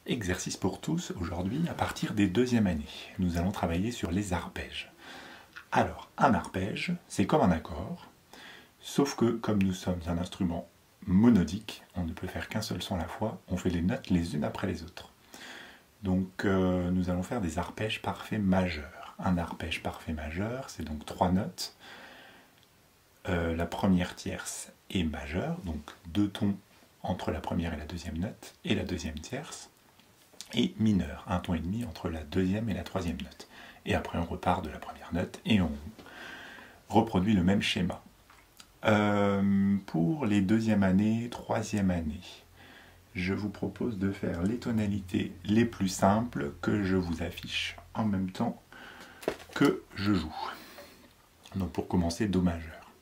Exercice pour tous, aujourd'hui, à partir des deuxièmes années. Nous allons travailler sur les arpèges. Alors, un arpège, c'est comme un accord, sauf que, comme nous sommes un instrument monodique, on ne peut faire qu'un seul son à la fois, on fait les notes les unes après les autres. Donc, nous allons faire des arpèges parfaits majeurs. Un arpège parfait majeur, c'est donc 3 notes. La première tierce est majeure, donc 2 tons entre la première et la deuxième note, et la deuxième tierce. Et mineur, un ton et demi entre la deuxième et la troisième note. Et après on repart de la première note et on reproduit le même schéma. Pour les deuxième année, troisième année, je vous propose de faire les tonalités les plus simples que je vous affiche en même temps que je joue. Donc pour commencer, Do majeur.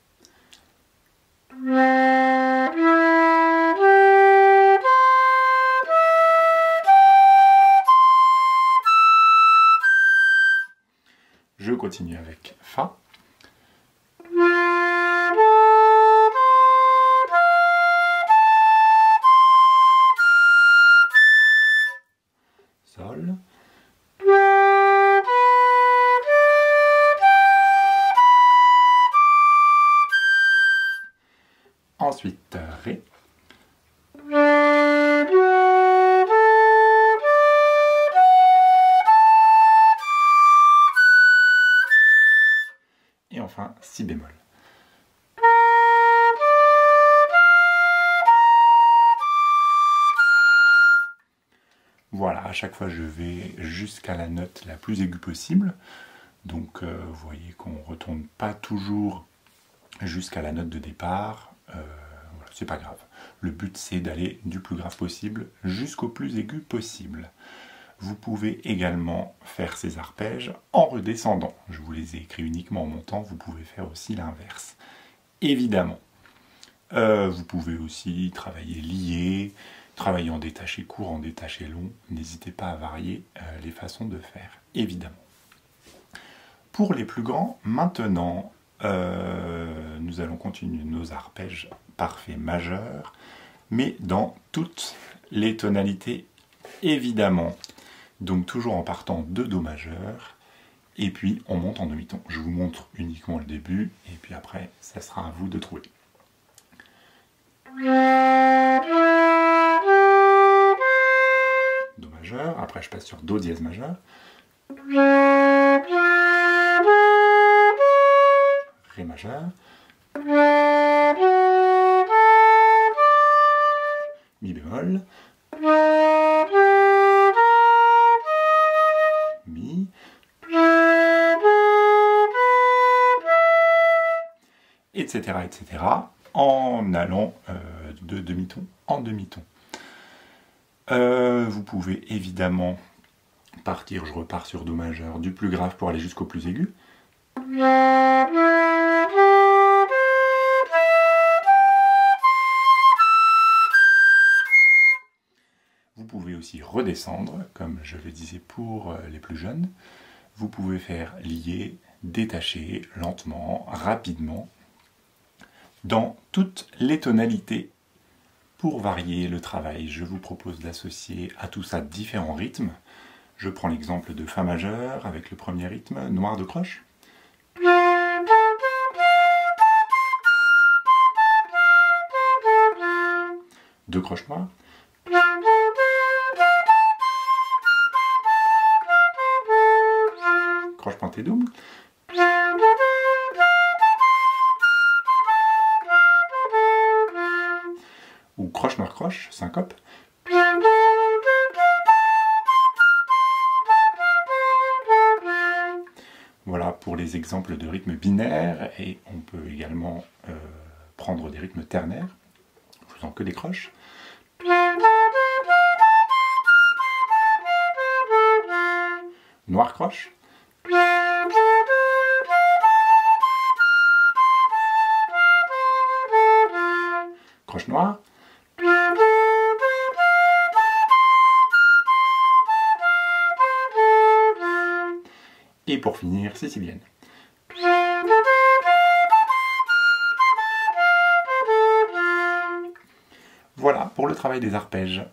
Je continue avec Fa. Sol. Ensuite, Ré. Et enfin, Si bémol. Voilà, à chaque fois je vais jusqu'à la note la plus aiguë possible. Donc vous voyez qu'on ne retourne pas toujours jusqu'à la note de départ. Voilà, c'est pas grave. Le but c'est d'aller du plus grave possible jusqu'au plus aigu possible. Vous pouvez également faire ces arpèges en redescendant. Je vous les ai écrits uniquement en montant, vous pouvez faire aussi l'inverse. Évidemment. Vous pouvez aussi travailler lié, travailler en détaché court, en détaché long. N'hésitez pas à varier les façons de faire, évidemment. Pour les plus grands, maintenant, nous allons continuer nos arpèges parfaits majeurs, mais dans toutes les tonalités, évidemment. Donc toujours en partant de Do majeur, et puis on monte en demi-ton. Je vous montre uniquement le début, et puis après, ça sera à vous de trouver. Do majeur, après je passe sur Do dièse majeur. Ré majeur. Mi bémol. Mi. Etc. etc. en allant de demi-ton en demi-ton. Vous pouvez évidemment partir, je repars sur Do majeur, du plus grave pour aller jusqu'au plus aigu. Vous pouvez aussi redescendre, comme je le disais pour les plus jeunes. Vous pouvez faire lié, détaché, lentement, rapidement, dans toutes les tonalités. Pour varier le travail, je vous propose d'associer à tout ça différents rythmes. Je prends l'exemple de Fa majeur avec le premier rythme, noir de croche. Deux croches noires. Croche pointée double. Ou croche noire croche, syncope. Voilà pour les exemples de rythmes binaires, et on peut également prendre des rythmes ternaires, faisant que des croches. Noir croche. Croche noire. Et pour finir, sicilienne. Voilà pour le travail des arpèges.